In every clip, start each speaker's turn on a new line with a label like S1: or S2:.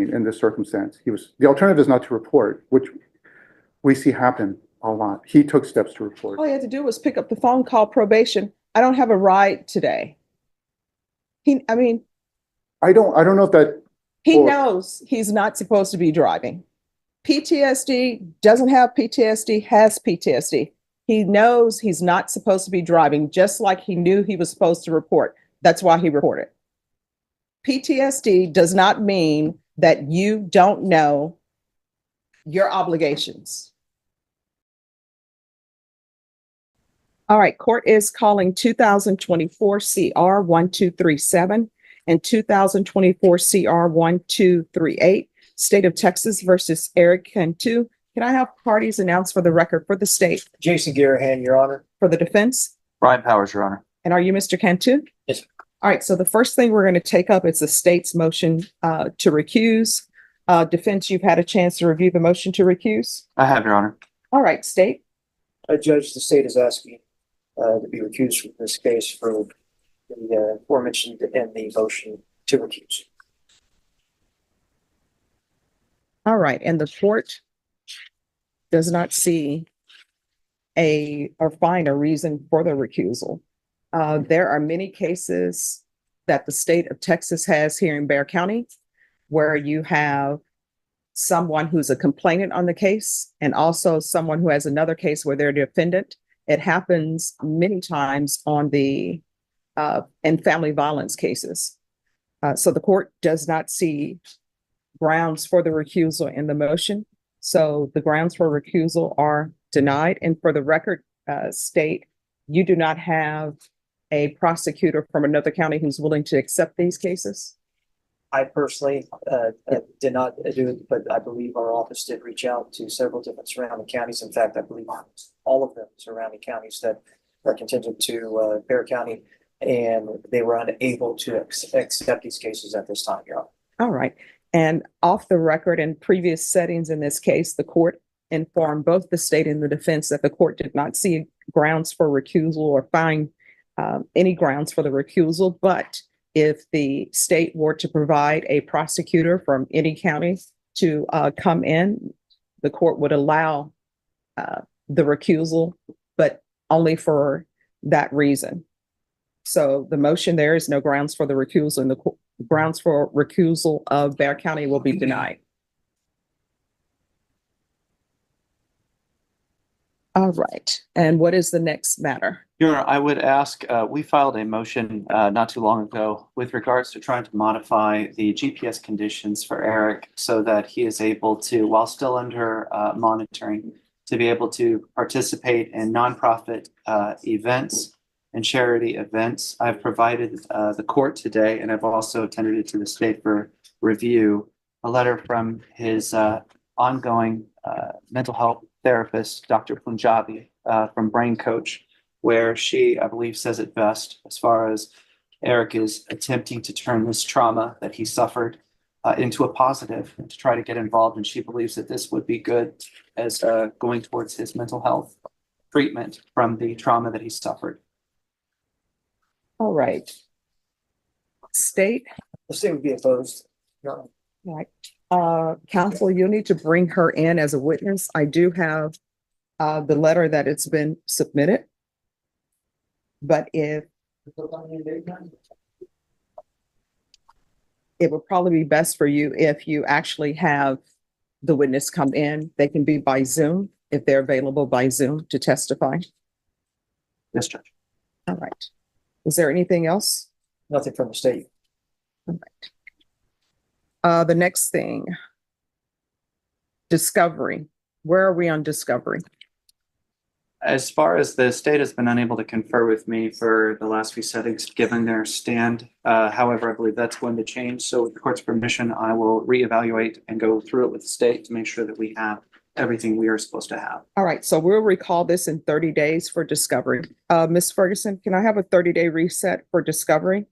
S1: doing in this circumstance. The alternative is not to report, which we see happen a lot. He took steps to report.
S2: All he had to do was pick up the phone, call probation. I don't have a ride today. I mean,
S1: I don't know if that.
S2: he knows he's not supposed to be driving. PTSD, doesn't have PTSD, has PTSD. He knows he's not supposed to be driving, just like he knew he was supposed to report. That's why he reported. PTSD does not mean that you don't know your obligations. All right, court is calling 2024 CR 1237 and 2024 CR 1238, State of Texas versus Eric Cantu. Can I have parties announced for the record for the state?
S3: Jason Garahan, Your Honor.
S2: For the defense?
S4: Brian Powers, Your Honor.
S2: And are you Mr. Cantu?
S3: Yes.
S2: All right, so the first thing we're going to take up is the state's motion to recuse. Defense, you've had a chance to review the motion to recuse?
S4: I have, Your Honor.
S2: All right, state.
S3: Judge, the state is asking to be recused from this case for the aforementioned and the motion to recuse.
S2: All right, and the court does not see or find a reason for the recusal. There are many cases that the state of Texas has here in Bexar County where you have someone who's a complainant on the case and also someone who has another case where they're the defendant. It happens many times on the in family violence cases. So the court does not see grounds for the recusal in the motion. So the grounds for recusal are denied. And for the record, state, you do not have a prosecutor from another county who's willing to accept these cases?
S3: I personally did not do it, but I believe our office did reach out to several different surrounding counties. In fact, I believe all of them surrounding counties that are contingent to Bexar County, and they were unable to accept these cases at this time, Your Honor.
S2: All right. And off the record, in previous settings in this case, the court informed both the state and the defense that the court did not see grounds for recusal or find any grounds for the recusal. But if the state were to provide a prosecutor from any county to come in, the court would allow the recusal, but only for that reason. So the motion, there is no grounds for the recusal, and the grounds for recusal of Bexar County will be denied. All right. And what is the next matter?
S4: Your Honor, I would ask, we filed a motion not too long ago with regards to trying to modify the GPS conditions for Eric so that he is able to, while still under monitoring, to be able to participate in nonprofit events and charity events. I've provided the court today, and I've also tendered it to the state for review, a letter from his ongoing mental health therapist, Dr. Punjabi, from Brain Coach, where she, I believe, says it best as far as Eric is attempting to turn this trauma that he suffered into a positive and to try to get involved. And she believes that this would be good as going towards his mental health treatment from the trauma that he suffered.
S2: All right. State.
S3: The state would be opposed, Your Honor.
S2: All right. Counsel, you'll need to bring her in as a witness. I do have the letter that it's been submitted. But if it would probably be best for you if you actually have the witness come in. They can be by Zoom if they're available by Zoom to testify.
S4: Yes, Judge.
S2: All right. Is there anything else?
S3: Nothing from the state.
S2: All right. The next thing, discovery. Where are we on discovery?
S4: As far as the state has been unable to confer with me for the last few settings, given their stand. However, I believe that's going to change. So with the court's permission, I will reevaluate and go through it with the state to make sure that we have everything we are supposed to have.
S2: All right. So we'll recall this in 30 days for discovery. Ms. Ferguson, can I have a 30-day reset for discovery?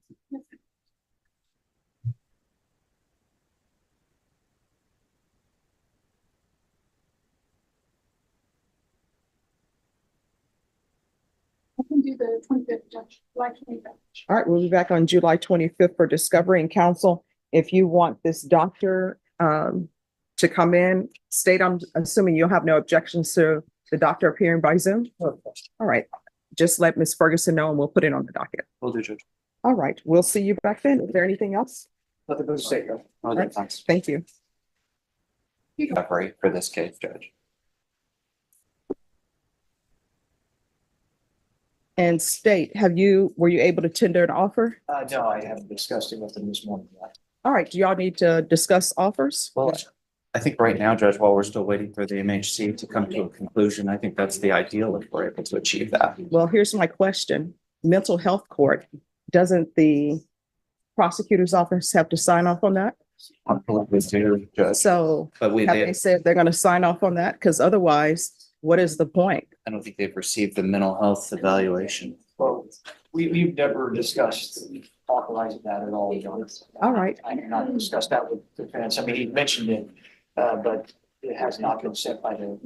S5: I can do the 25th, Judge, July 25th.
S2: All right, we'll be back on July 25th for discovery. And counsel, if you want this doctor to come in. State, I'm assuming you'll have no objections to the doctor appearing by Zoom? All right, just let Ms. Ferguson know and we'll put it on the docket.
S4: Will do, Judge.
S2: All right, we'll see you back then. Is there anything else?
S3: Nothing to say, though.
S4: Oh,
S2: Right.
S4: thanks.
S2: Thank you.
S4: Recovery for this case, Judge.
S2: And State, were you able to tender an offer?
S3: No, I haven't discussed it with them this morning.
S2: All right, do y'all need to discuss offers?
S4: Well, I think right now, Judge, while we're still waiting for the MHC to come to a conclusion, I think that's the ideal if we're able to achieve that.
S2: Well, here's my question. Mental health court, doesn't the prosecutor's office have to sign off on that?
S4: Absolutely, too, Judge.
S2: So
S4: But
S2: have they said they're gonna sign off on that? Because otherwise, what is the point?
S4: I don't think they've received the mental health evaluation.
S3: Well, we've never discussed authorizing that at all, John.
S2: All right.
S3: I have not discussed that with defense. I mean, he mentioned it, but it has not been sent by the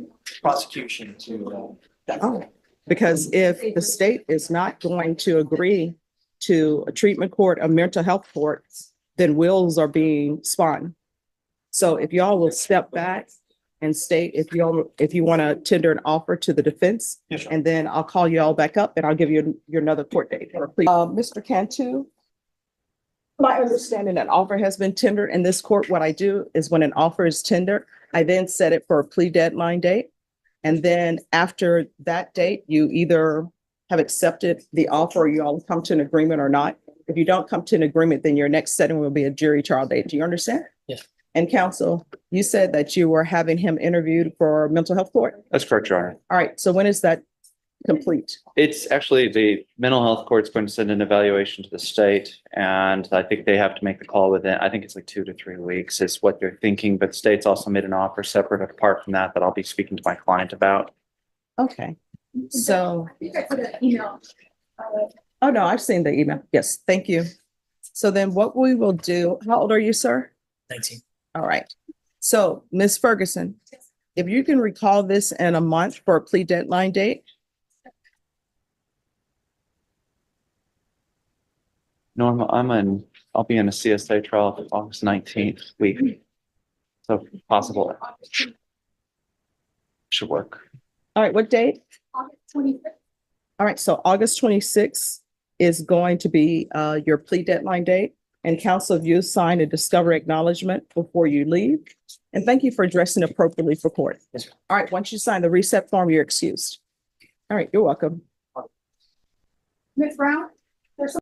S3: prosecution to, that.
S2: Oh. Because if the state is not going to agree to a treatment court, a mental health court, then wheels are being spun. So if y'all will step back and state if you want to tender an offer to the defense,
S3: Yes, sir.
S2: and then I'll call you all back up and I'll give you your another court date. Mr. Cantu, my understanding that offer has been tendered in this court. What I do is when an offer is tendered, I then set it for a plea deadline date. And then after that date, you either have accepted the offer or you all come to an agreement or not. If you don't come to an agreement, then your next setting will be a jury trial date. Do you understand?
S3: Yes.
S2: And counsel, you said that you were having him interviewed for mental health court.
S4: That's correct, Your Honor.
S2: All right. So when is that complete?
S4: It's actually the mental health court's going to send an evaluation to the state, and I think they have to make the call within, I think it's like 2 to 3 weeks is what they're thinking, but the state's also made an offer separate apart from that I'll be speaking to my client about.
S2: Okay. So,
S5: You guys put an email.
S2: oh no, I've seen the email. Yes, thank you. So then what we will do, how old are you, sir?
S3: 19.
S2: All right. So Ms. Ferguson, if you can recall this in a month for a plea deadline date.
S4: Norma, I'll be in a CSA trial August 19th week. So possible. Should work.
S2: All right, what date?
S5: August 25th.
S2: All right, so August 26th is going to be your plea deadline date. And counsel, if you sign a discovery acknowledgement before you leave. And thank you for dressing appropriately for court.
S3: Yes, sir.
S2: All right, once you sign the reset form, you're excused. All right, you're welcome.
S5: Ms. Brown, there's some.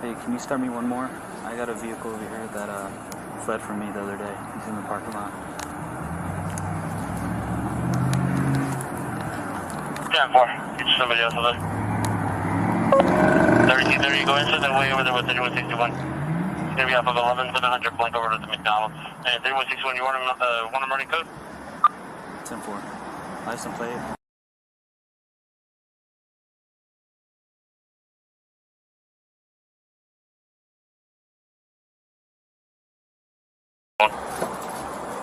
S6: Hey, can you start me one more? I got a vehicle over here that fled from me the other day. He's in the parking lot.
S7: Yeah, 4. Get somebody else over there. 3230, go inside the way over there with 3161. It's gonna be off of 11-700, blank over to the McDonald's. And 3161, you want a running code?
S6: 10-4. License plate.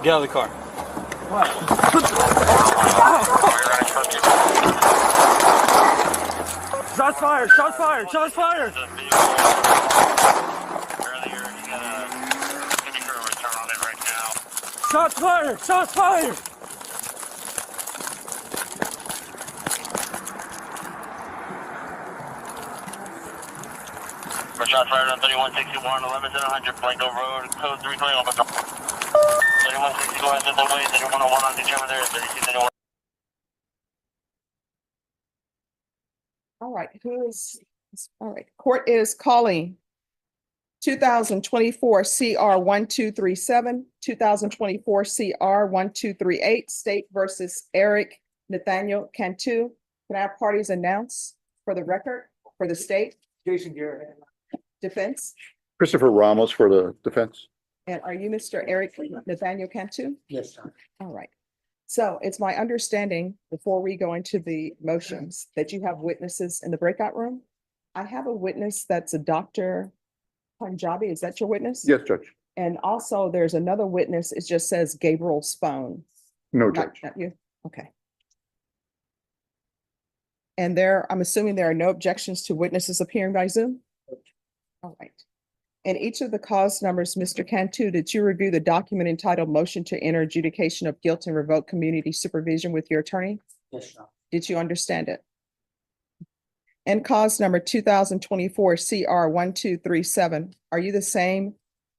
S6: Get out of the car. Shots fired! Shots fired! Shots fired!
S7: Earlier, you gotta give me a return on it right now.
S6: Shots fired! Shots fired!
S7: For shots fired on 3161, 11-700, Blanco Road, code 320, open door. 3160, go ahead, the way, 3101 on the camera there, 3231.
S2: All right, all right, court is calling 2024 CR 1237, 2024 CR 1238, State versus Eric Nathaniel Cantu. Can I have parties announced for the record, for the state
S3: Jason Garrett.
S2: defense?
S1: Christopher Ramos for the defense.
S2: And are you Mr. Eric Nathaniel Cantu?
S3: Yes, sir.
S2: All right. So it's my understanding, before we go into the motions, that you have witnesses in the breakout room. I have a witness that's a Dr. Punjabi. Is that your witness?
S1: Yes, Judge.
S2: And also there's another witness, it just says Gabriel Spone.
S1: No,
S2: Not,
S1: Judge.
S2: not you, okay. And there, I'm assuming there are no objections to witnesses appearing by Zoom? All right. And each of the cause numbers, Mr. Cantu, did you review the document entitled Motion to Enter Adjudication of Guilt and Revoke Community Supervision with your attorney?
S3: Yes, Your Honor.
S2: Did you understand it? And cause number 2024 CR 1237, are you the same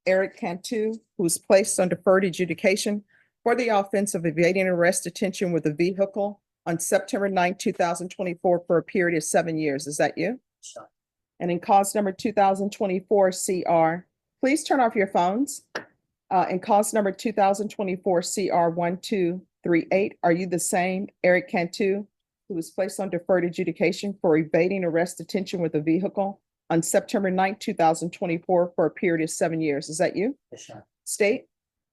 S2: Eric Cantu who was placed on deferred adjudication for the offense of evading arrest detention with a vehicle on September 9, 2024 for a period of 7 years? Is that you?
S3: Yes, Your Honor.
S2: And in cause number 2024 CR, please turn off your phones. In cause number 2024 CR 1238, are you the same Eric Cantu who was placed on deferred adjudication for evading arrest detention with a vehicle on September 9, 2024 for a period of 7 years? Is that you?
S3: Yes, Your Honor.
S2: State?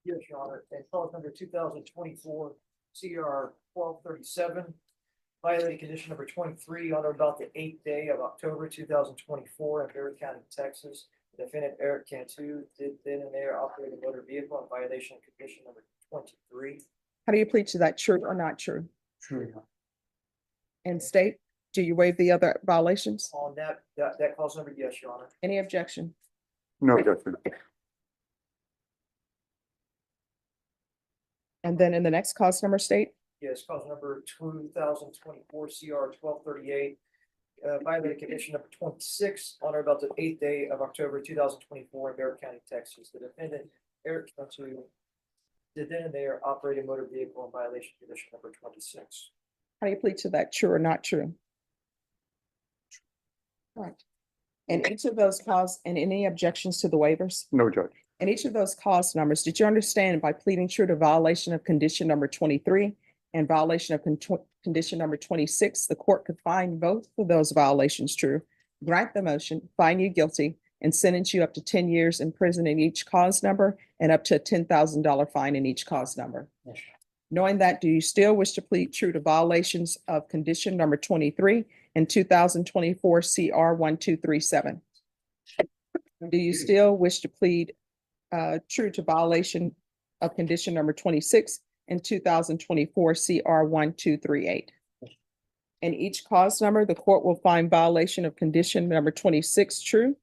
S3: Yes, Your Honor. And cause number 2024 CR 1237. Violating condition number 23 on or about the 8th day of October 2024 in Berry County, Texas. The defendant Eric Cantu did then and there operate a motor vehicle in violation of condition number 23.
S2: How do you plead to that, true or not true?
S3: True, Your Honor.
S2: And state, do you waive the other violations?
S3: On that cause number, yes, Your Honor.
S2: Any objection?
S1: No objection.
S2: And then in the next cause number, state?
S3: Yes, cause number 2024 CR 1238. Violating condition number 26 on or about the 8th day of October 2024 in Berry County, Texas. The defendant Eric Cantu did then and there operate a motor vehicle in violation of condition number 26.
S2: How do you plead to that, true or not true? All right. And each of those cause, and any objections to the waivers?
S1: No, Judge.
S2: And each of those cause numbers, did you understand by pleading true to violation of condition number 23 and violation of condition number 26, the court could find both of those violations true, grant the motion, find you guilty, and sentence you up to 10 years in prison in each cause number and up to a $10,000 fine in each cause number?
S3: Yes,
S2: Knowing that, do you still wish to plead true to violations of condition number 23 and 2024 CR 1237? Do you still wish to plead true to violation of condition number 26 and 2024 CR 1238? In each cause number, the court will find violation of condition number 26 true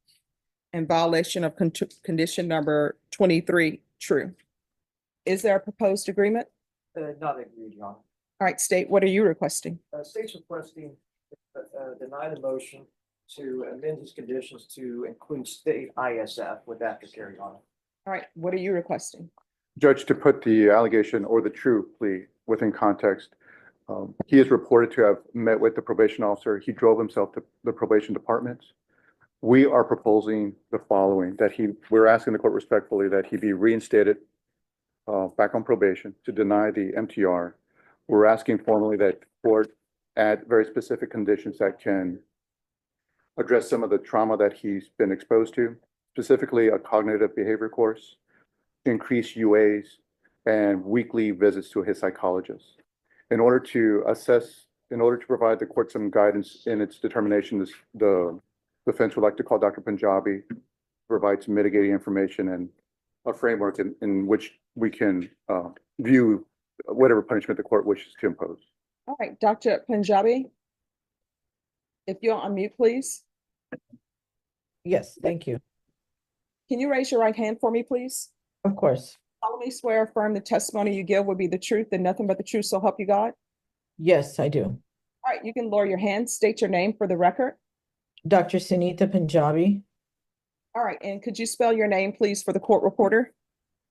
S2: and violation of condition number 23 true. Is there a proposed agreement?
S3: not agreed, Your Honor.
S2: All right, state, what are you requesting?
S3: State's requesting deny the motion to amend his conditions to include state ISF with aftercare, Your Honor.
S2: All right, what are you requesting?
S1: Judge, to put the allegation or the true plea within context, he is reported to have met with the probation officer. He drove himself to the probation department. We are proposing the following, that we're asking the court respectfully that he be reinstated back on probation, to deny the MTR. We're asking formally that court add very specific conditions that can address some of the trauma that he's been exposed to, specifically a cognitive behavior course, increase UAs, and weekly visits to his psychologist. In order to provide the court some guidance in its determination, the defense would like to call Dr. Punjabi, provide some mitigating information and a framework in which we can view whatever punishment the court wishes to impose.
S2: All right, Dr. Punjabi, if you'll unmute, please.
S8: Yes, thank you.
S2: Can you raise your right hand for me, please?
S8: Of course.
S2: Solemnly swear or affirm the testimony you give will be the truth and nothing but the truth, so help you God?
S8: Yes, I do.
S2: All right, you can lower your hand, state your name for the record.
S8: Dr. Sunita Punjabi.
S2: All right, and could you spell your name, please, for the court reporter?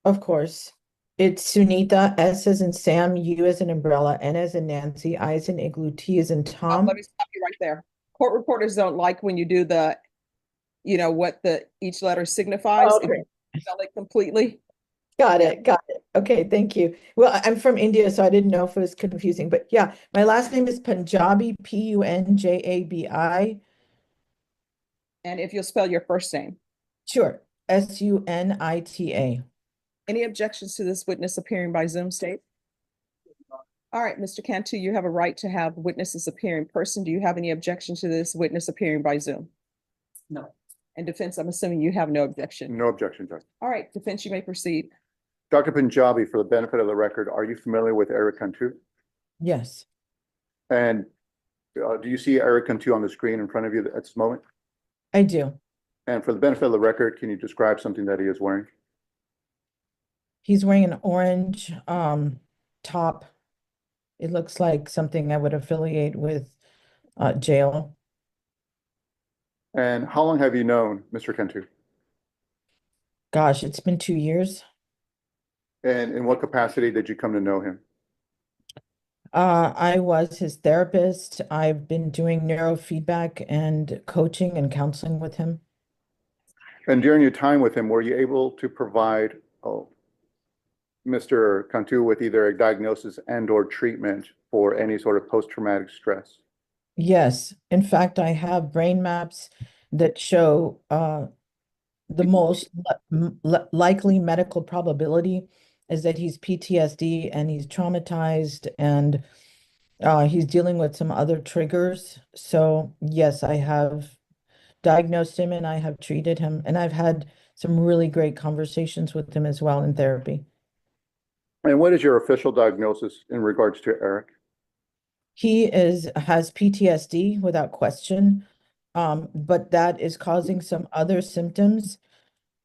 S8: Of course. It's Sunita, S as in Sam, U as in umbrella, N as in Nancy, I as in igloo, T as in Tom.
S2: Let me stop you right there. Court reporters don't like when you do what each letter signifies. If
S8: Okay.
S2: you spell it completely.
S8: Got it. Okay, thank you. Well, I'm from India, so I didn't know if it was confusing, but yeah, my last name is Punjabi, Punjabi.
S2: And if you'll spell your first name.
S8: Sure, Sunita.
S2: Any objections to this witness appearing by Zoom, state? All right, Mr. Cantu, you have a right to have witnesses appear in person. Do you have any objection to this witness appearing by Zoom?
S3: No.
S2: And defense, I'm assuming you have no objection.
S1: No objection, Judge.
S2: All right, defense, you may proceed.
S1: Dr. Punjabi, for the benefit of the record, are you familiar with Eric Cantu?
S8: Yes,
S1: And do you see Eric Cantu on the screen in front of you at this moment?
S8: I do.
S1: And for the benefit of the record, can you describe something that he is wearing?
S8: He's wearing an orange top. It looks like something I would affiliate with jail.
S1: And how long have you known Mr. Cantu?
S8: Gosh, it's been 2 years.
S1: And in what capacity did you come to know him?
S8: I was his therapist. I've been doing neurofeedback and coaching and counseling with him.
S1: And during your time with him, were you able to provide Mr. Cantu with either a diagnosis and or treatment for any sort of post-traumatic stress?
S8: Yes, in fact, I have brain maps that show the most likely medical probability is that he's PTSD and he's traumatized and he's dealing with some other triggers. So yes, I have diagnosed him and I have treated him, and I've had some really great conversations with him as well in therapy.
S1: And what is your official diagnosis in regards to Eric?
S8: He has PTSD without question, but that is causing some other symptoms.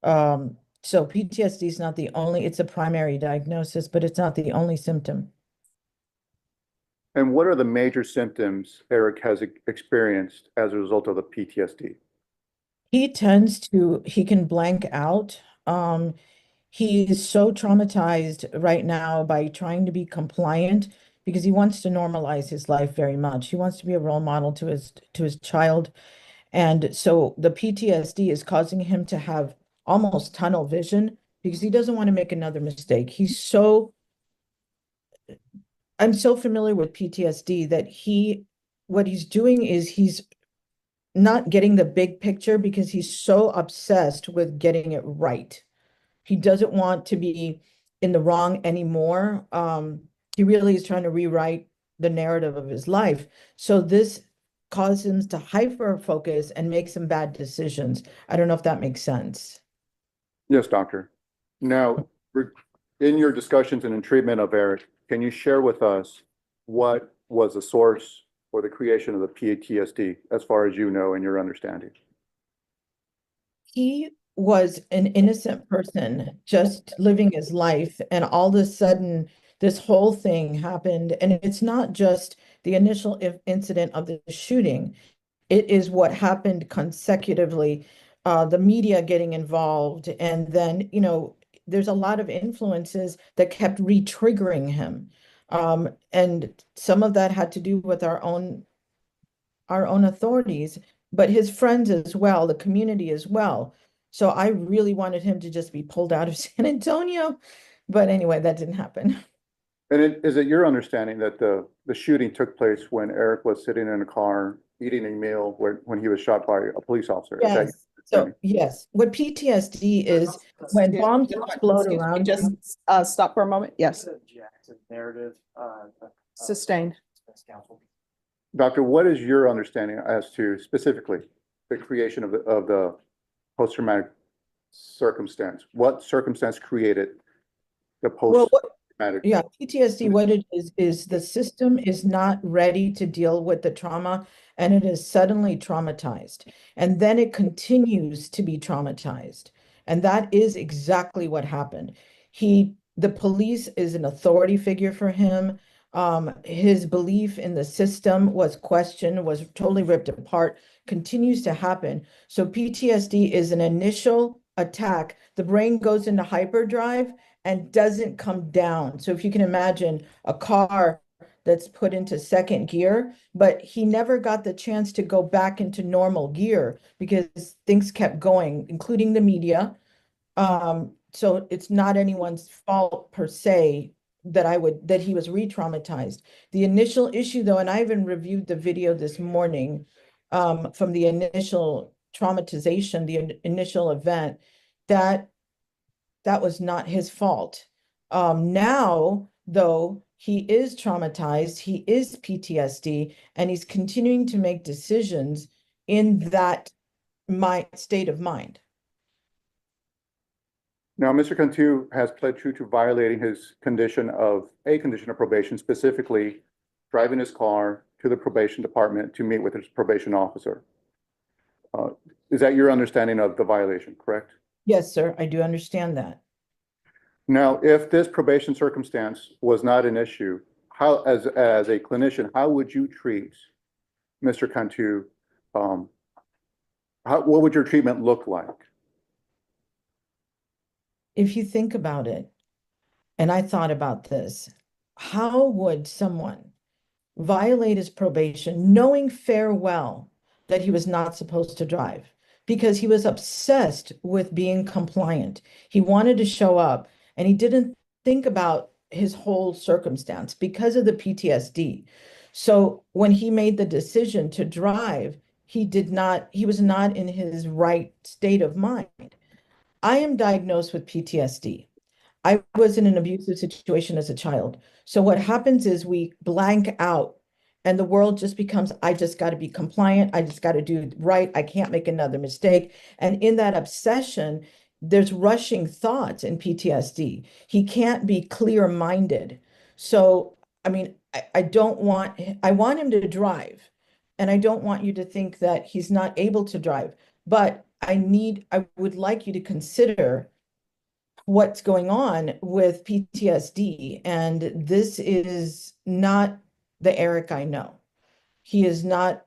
S8: So PTSD is not the only, it's a primary diagnosis, but it's not the only symptom.
S1: And what are the major symptoms Eric has experienced as a result of the PTSD?
S8: He can blank out. He's so traumatized right now by trying to be compliant because he wants to normalize his life very much. He wants to be a role model to his child. And so the PTSD is causing him to have almost tunnel vision because he doesn't want to make another mistake. I'm so familiar with PTSD that what he's doing is he's not getting the big picture because he's so obsessed with getting it right. He doesn't want to be in the wrong anymore. He really is trying to rewrite the narrative of his life. So this causes him to hyper focus and make some bad decisions. I don't know if that makes sense.
S1: Yes, doctor. Now, in your discussions and in treatment of Eric, can you share with us what was the source for the creation of the PTSD, as far as you know and your understanding?
S8: He was an innocent person just living his life, and all of a sudden, this whole thing happened. And it's not just the initial incident of the shooting, it is what happened consecutively, the media getting involved. And then, there's a lot of influences that kept re-triggering him. And some of that had to do with our own authorities, but his friends as well, the community as well. So I really wanted him to just be pulled out of San Antonio. But anyway, that didn't happen.
S1: And is it your understanding that the shooting took place when Eric was sitting in a car eating a meal when he was shot by a police officer? Is that your
S8: Yes. So
S1: understanding?
S8: yes, what PTSD is when bombs explode
S2: Excuse me,
S8: around
S2: just
S8: you.
S2: stop for a moment. Yes,
S3: Jackson narrative,
S2: sustained.
S3: counsel.
S1: Doctor, what is your understanding as to specifically the creation of the post-traumatic circumstance? What circumstance created the
S8: Well,
S1: post-traumatic?
S8: yeah, PTSD, what it is the system is not ready to deal with the trauma and it is suddenly traumatized. And then it continues to be traumatized. And that is exactly what happened. The police is an authority figure for him. His belief in the system was questioned, was totally ripped apart, continues to happen. So PTSD is an initial attack. The brain goes into hyperdrive and doesn't come down. So if you can imagine a car that's put into second gear, but he never got the chance to go back into normal gear because things kept going, including the media. So it's not anyone's fault per se that he was re-traumatized. The initial issue though, and I even reviewed the video this morning from the initial traumatization, the initial event, that that was not his fault. Now, though, he is traumatized, he is PTSD, and he's continuing to make decisions in that my state of mind.
S1: Now, Mr. Cantu has pled true to violating his condition of probation, specifically driving his car to the probation department to meet with his probation officer. Is that your understanding of the violation, correct?
S8: Yes, sir, I do understand that.
S1: Now, if this probation circumstance was not an issue, how, as a clinician, how would you treat Mr. Cantu? What would your treatment look like?
S8: If you think about it, and I thought about this, how would someone violate his probation knowing fair well that he was not supposed to drive? Because he was obsessed with being compliant. He wanted to show up and he didn't think about his whole circumstance because of the PTSD. So when he made the decision to drive, he was not in his right state of mind. I am diagnosed with PTSD. I was in an abusive situation as a child. So what happens is we blank out and the world just becomes, I just got to be compliant. I just got to do right. I can't make another mistake. And in that obsession, there's rushing thoughts in PTSD. He can't be clear-minded. So, I mean, I want him to drive. And I don't want you to think that he's not able to drive. But I would like you to consider what's going on with PTSD. And this is not the Eric I know. He is not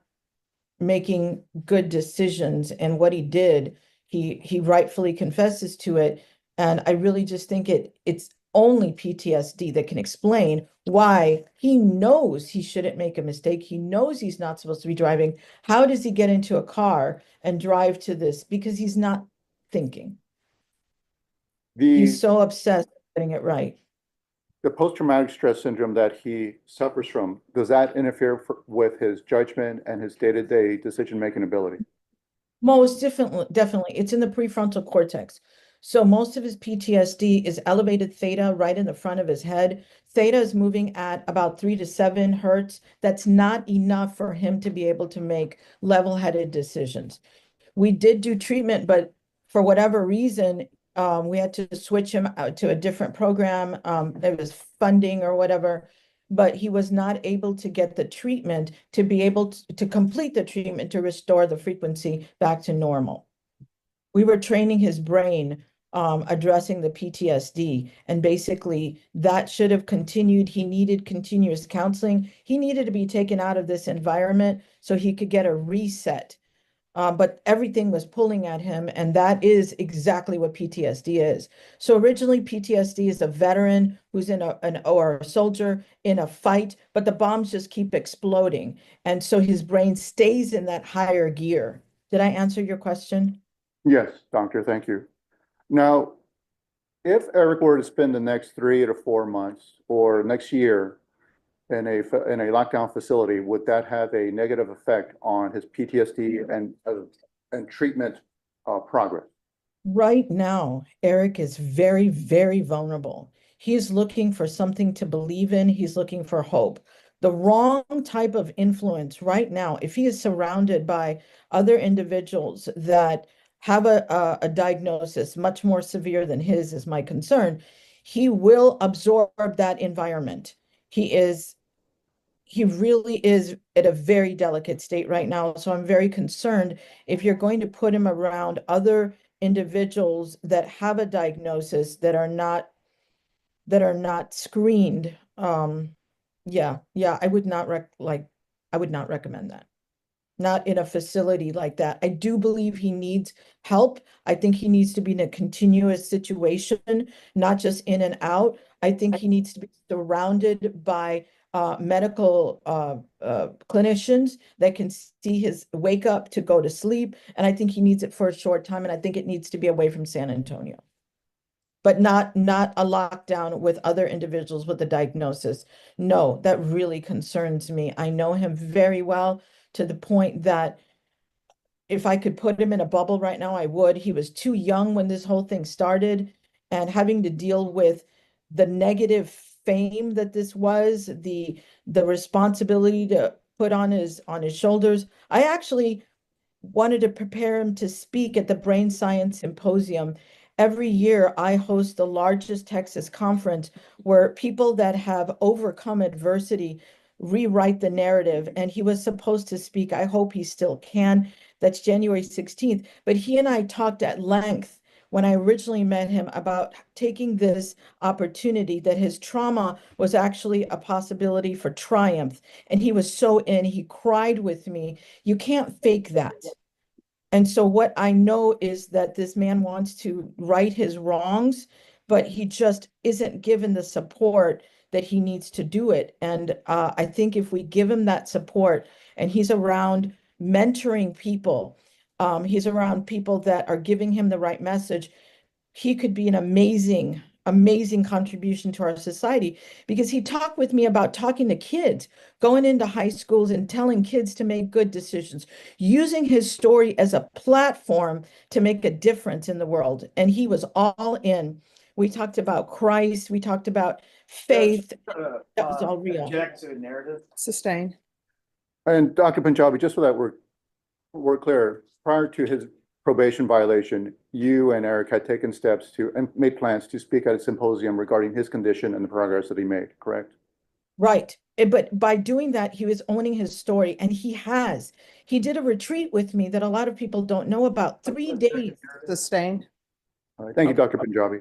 S8: making good decisions. And what he did, he rightfully confesses to it. And I really just think it's only PTSD that can explain why he knows he shouldn't make a mistake. He knows he's not supposed to be driving. How does he get into a car and drive to this? Because he's not thinking. He's so obsessed with getting it right.
S1: The post-traumatic stress syndrome that he suffers from, does that interfere with his judgment and his day-to-day decision-making ability?
S8: Most definitely. It's in the prefrontal cortex. So most of his PTSD is elevated theta right in the front of his head. Theta is moving at about 3 to 7 hertz. That's not enough for him to be able to make level-headed decisions. We did do treatment, but for whatever reason, we had to switch him out to a different program. There was funding or whatever, but he was not able to get the treatment to be able to complete the treatment to restore the frequency back to normal. We were training his brain, addressing the PTSD, and basically that should have continued. He needed continuous counseling. He needed to be taken out of this environment so he could get a reset. But everything was pulling at him, and that is exactly what PTSD is. So originally, PTSD is a veteran who's in or a soldier in a fight, but the bombs just keep exploding, and so his brain stays in that higher gear. Did I answer your question?
S1: Yes, doctor, thank you. Now, if Eric were to spend the next 3 to 4 months or next year in a lockdown facility, would that have a negative effect on his PTSD and treatment progress?
S8: Right now, Eric is very, very vulnerable. He's looking for something to believe in. He's looking for hope. The wrong type of influence right now, if he is surrounded by other individuals that have a diagnosis much more severe than his, is my concern, he will absorb that environment. He really is at a very delicate state right now. So I'm very concerned if you're going to put him around other individuals that have a diagnosis that are not screened. Yeah, I would not I would not recommend that. Not in a facility like that. I do believe he needs help. I think he needs to be in a continuous situation, not just in and out. I think he needs to be surrounded by medical clinicians that can see his wake up to go to sleep. And I think he needs it for a short time. And I think it needs to be away from San Antonio. But not a lockdown with other individuals with a diagnosis. No, that really concerns me. I know him very well to the point that if I could put him in a bubble right now, I would. He was too young when this whole thing started, and having to deal with the negative fame that this was, the responsibility to put on his shoulders. I actually wanted to prepare him to speak at the Brain Science Symposium. Every year, I host the largest Texas conference where people that have overcome adversity rewrite the narrative. And he was supposed to speak. I hope he still can. That's January 16th. But he and I talked at length when I originally met him about taking this opportunity that his trauma was actually a possibility for triumph. And he was so in, he cried with me. You can't fake that. And so what I know is that this man wants to right his wrongs, but he just isn't given the support that he needs to do it. And I think if we give him that support and he's around mentoring people, he's around people that are giving him the right message, he could be an amazing, amazing contribution to our society because he talked with me about talking to kids, going into high schools and telling kids to make good decisions, using his story as a platform to make a difference in the world. And he was all in. We talked about Christ, we talked about faith. That was all real.
S3: Object to narrative.
S2: Sustain.
S1: And Dr. Punjabi, just so that we're clear, prior to his probation violation, you and Eric had taken steps to and made plans to speak at a symposium regarding his condition and the progress that he made, correct?
S8: Right. But by doing that, he was owning his story, and he has. He did a retreat with me that a lot of people don't know about. 3 days.
S2: Sustain.
S1: All right, thank you, Dr. Punjabi.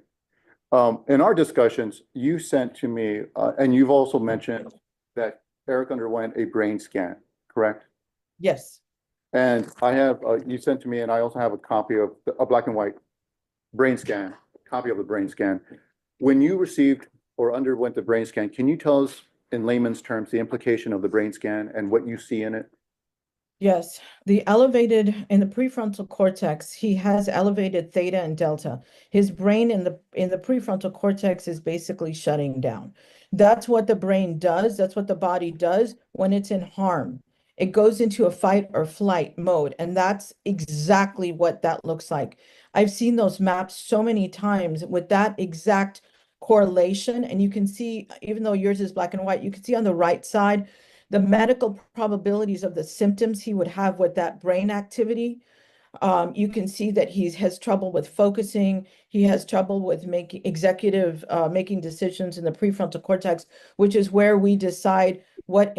S1: In our discussions, you sent to me, and you've also mentioned that Eric underwent a brain scan, correct?
S8: Yes.
S1: And I have, you sent to me, and I also have a copy of a black and white brain scan, copy of the brain scan. When you received or underwent the brain scan, can you tell us in layman's terms the implication of the brain scan and what you see in it?
S8: Yes, the elevated in the prefrontal cortex, he has elevated theta and delta. His brain in the prefrontal cortex is basically shutting down. That's what the brain does. That's what the body does when it's in harm. It goes into a fight or flight mode, and that's exactly what that looks like. I've seen those maps so many times with that exact correlation, and you can see, even though yours is black and white, you can see on the right side the medical probabilities of the symptoms he would have with that brain activity. You can see that he has trouble with focusing. He has trouble with making making decisions in the prefrontal cortex, which is where we decide what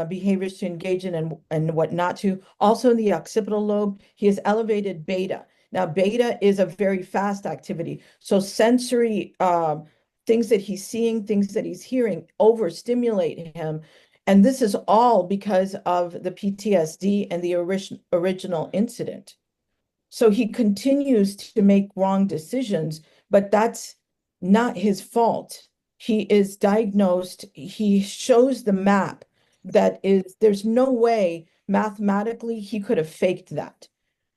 S8: behaviors to engage in and what not to. Also in the occipital lobe, he has elevated beta. Now, beta is a very fast activity. So sensory things that he's seeing, things that he's hearing overstimulate him. And this is all because of the PTSD and the original incident. So he continues to make wrong decisions, but that's not his fault. He is diagnosed, he shows the map that is, there's no way mathematically he could have faked that.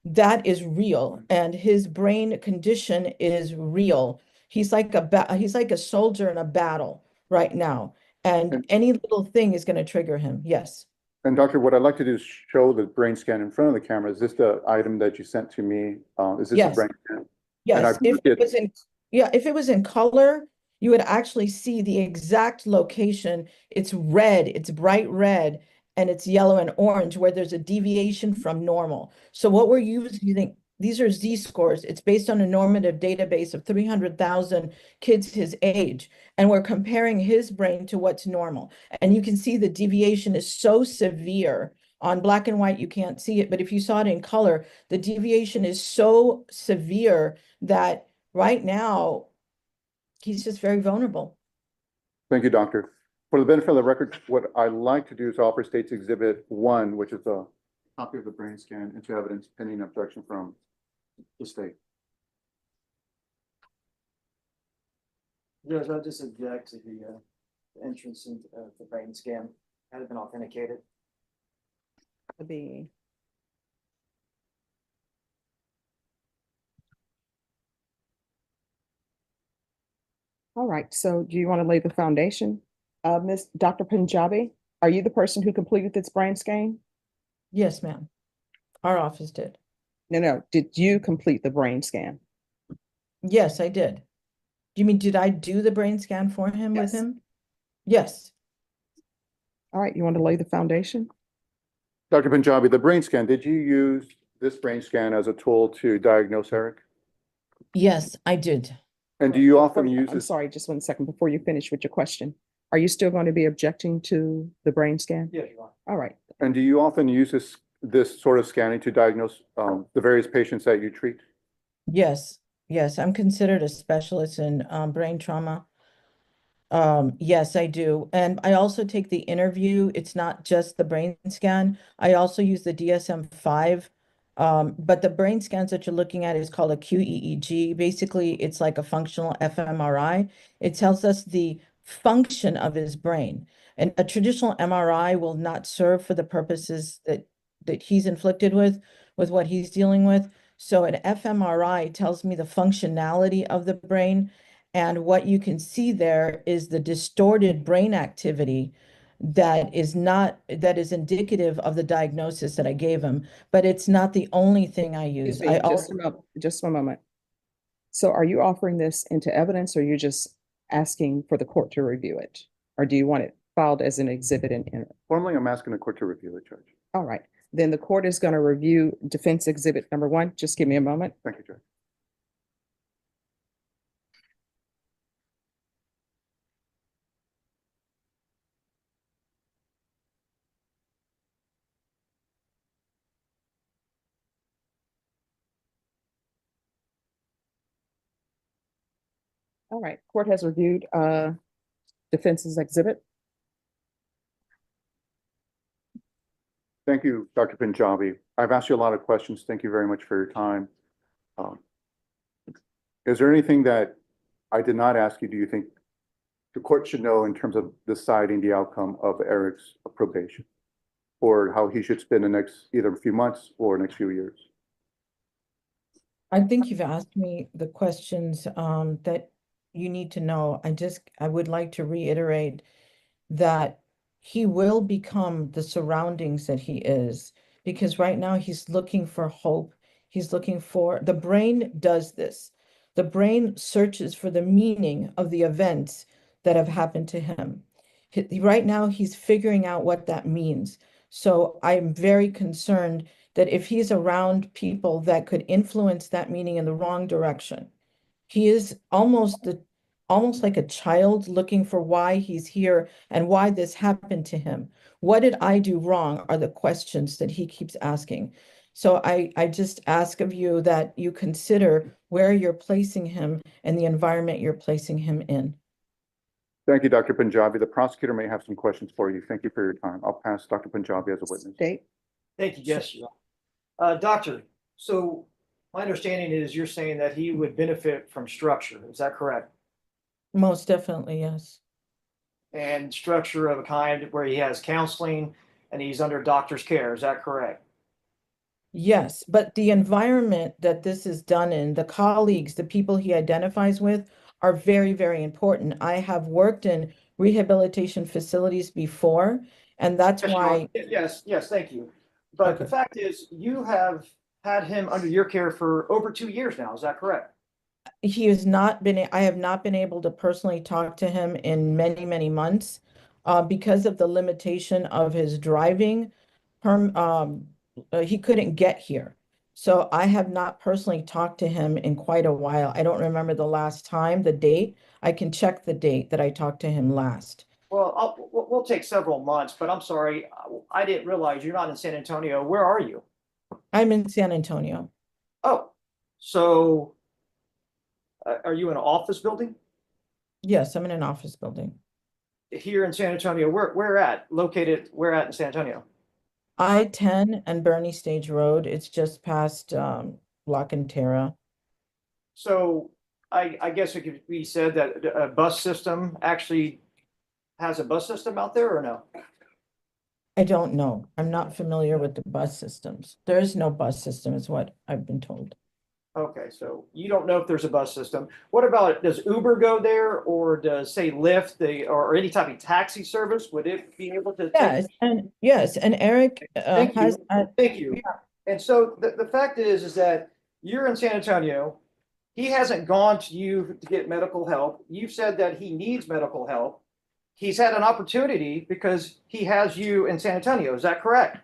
S8: That is real, and his brain condition is real. He's like a soldier in a battle right now, and
S1: And,
S8: any little thing is going to trigger him. Yes.
S1: and Doctor, what I'd like to do is show the brain scan in front of the camera. Is this the item that you sent to me? Is this a
S8: Yes.
S1: brain scan? And
S8: Yes,
S1: I
S8: if it was in, yeah, if it was in color, you would actually see the exact location. It's red, it's bright red, and it's yellow and orange where there's a deviation from normal. So what we're using, these are Z-scores. It's based on a normative database of 300,000 kids his age, and we're comparing his brain to what's normal. And you can see the deviation is so severe. On black and white, you can't see it, but if you saw it in color, the deviation is so severe that right now he's just very vulnerable.
S1: Thank you, Doctor. For the benefit of the record, what I like to do is offer State's Exhibit 1, which is a copy of the brain scan into evidence pending objection from the state.
S3: Judge, I just object to the entrance into the brain scan. Had it been authenticated.
S2: The All right, so do you want to lay the foundation? Miss Dr. Punjabi, are you the person who completed this brain scan?
S8: Yes, ma'am. Our office did.
S2: No, did you complete the brain scan?
S8: Yes, I did. You mean, did I do the brain scan for him with
S2: Yes.
S8: him? Yes.
S2: All right, you want to lay the foundation?
S1: Dr. Punjabi, the brain scan, did you use this brain scan as a tool to diagnose Eric?
S8: Yes, I did.
S1: And do you often use
S2: I'm
S1: this,
S2: sorry, just 1 second before you finish with your question. Are you still going to be objecting to the brain scan?
S3: Yeah, you are.
S2: All right.
S1: and do you often use this sort of scanning to diagnose the various patients that you treat?
S8: Yes, yes, I'm considered a specialist in brain trauma. Yes, I do. And I also take the interview. It's not just the brain scan. I also use the DSM-5. But the brain scans that you're looking at is called a QEEG. Basically, it's like a functional fMRI. It tells us the function of his brain. And a traditional MRI will not serve for the purposes that he's inflicted with what he's dealing with. So an fMRI tells me the functionality of the brain. And what you can see there is the distorted brain activity that is indicative of the diagnosis that I gave him, but it's not the only thing I use.
S2: Excuse me, just 1 moment. So are you offering this into evidence or you're just asking for the court to review it? Or do you want it filed as an exhibit in?
S1: Formally, I'm asking the court to review it, Judge.
S2: All right, then the court is going to review defense exhibit number 1. Just give me a moment.
S1: Thank you, Judge.
S2: All right, court has reviewed defense's exhibit.
S1: Thank you, Dr. Punjabi. I've asked you a lot of questions. Thank you very much for your time. Um, Is there anything that I did not ask you, do you think the court should know in terms of deciding the outcome of Eric's probation? Or how he should spend the next either a few months or next few years?
S8: I think you've asked me the questions that you need to know. I would like to reiterate that he will become the surroundings that he is, because right now he's looking for hope. He's looking for, the brain does this. The brain searches for the meaning of the events that have happened to him. Right now he's figuring out what that means. So I'm very concerned that if he's around people that could influence that meaning in the wrong direction, he is almost like a child looking for why he's here and why this happened to him. What did I do wrong are the questions that he keeps asking. So I just ask of you that you consider where you're placing him and the environment you're placing him in.
S1: Thank you, Dr. Punjabi. The prosecutor may have some questions for you. Thank you for your time. I'll pass Dr. Punjabi as a witness.
S2: State.
S3: Thank you, yes. Doctor, so my understanding is you're saying that he would benefit from structure, is that correct?
S8: Most definitely, yes.
S3: And structure of a kind where he has counseling and he's under doctor's care, is that correct?
S8: Yes, but the environment that this is done in, the colleagues, the people he identifies with are very, very important. I have worked in rehabilitation facilities before, and that's
S3: Yes, you are.
S8: why,
S3: Yes, thank you. But the
S8: Okay.
S3: fact is, you have had him under your care for over 2 years now, is that correct?
S8: I have not been able to personally talk to him in many, many months because of the limitation of his driving. He couldn't get here. So I have not personally talked to him in quite a while. I don't remember the last time, the date. I can check the date that I talked to him last.
S3: Well, we'll take several months, but I'm sorry, I didn't realize you're not in San Antonio. Where are you?
S8: I'm in San Antonio.
S3: Oh, so are you in an office building?
S8: Yes, I'm in an office building.
S3: Here in San Antonio, where at? Located where at in San Antonio?
S8: I-10 and Bernie Stage Road. It's just past La Cantera.
S3: So I guess it could be said that a bus system actually has a bus system out there or no?
S8: I don't know. I'm not familiar with the bus systems. There is no bus system, is what I've been told.
S3: Okay, so you don't know if there's a bus system. What about, does Uber go there or does, say, Lyft, or any type of taxi service? Would it be able to?
S8: Yes, and Eric
S3: Thank
S8: has
S3: you. Thank you. And so the fact is that you're in San Antonio. He hasn't gone to you to get medical help. You've said that he needs medical help. He's had an opportunity because he has you in San Antonio. Is that correct?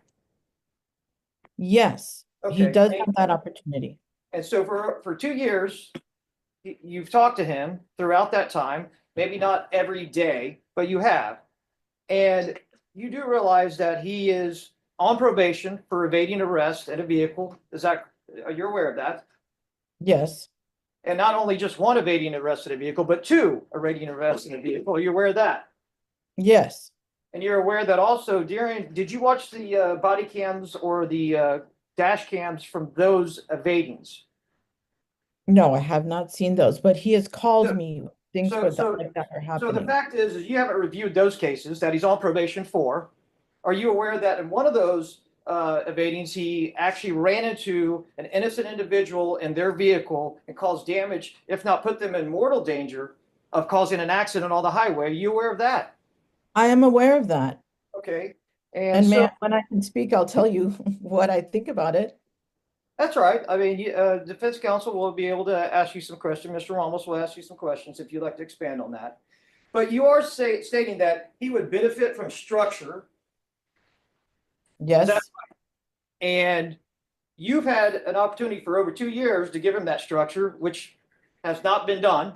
S8: Yes, He
S3: Okay.
S8: does have that opportunity.
S3: And so for 2 years, you've talked to him throughout that time, maybe not every day, but you have. And you do realize that he is on probation for evading arrest in a vehicle. You're aware of that?
S8: Yes,
S3: And not only just one evading arrest in a vehicle, but two evading arrests in a vehicle. Are you aware of that?
S8: yes.
S3: And you're aware that also did you watch the body cams or the dash cams from those evadings?
S8: No, I have not seen those, but he has called
S3: So-
S8: me, things
S3: So,
S8: for that
S3: so,
S8: like that are
S3: so the
S8: happening.
S3: fact is you haven't reviewed those cases that he's on probation for. Are you aware that in one of those evadings, he actually ran into an innocent individual in their vehicle and caused damage, if not put them in mortal danger of causing an accident on the highway? Are you aware of that?
S8: I am aware of that.
S3: Okay. And
S8: And
S3: so
S8: ma'am, when I can speak, I'll tell you what I think about it.
S3: that's right. I mean, defense counsel will be able to ask you some questions. Mr. Ramos will ask you some questions if you'd like to expand on that. But you are stating that he would benefit from structure. Is that
S8: Yes,
S3: And you've had an opportunity for over 2 years to give him that structure, which has not been done.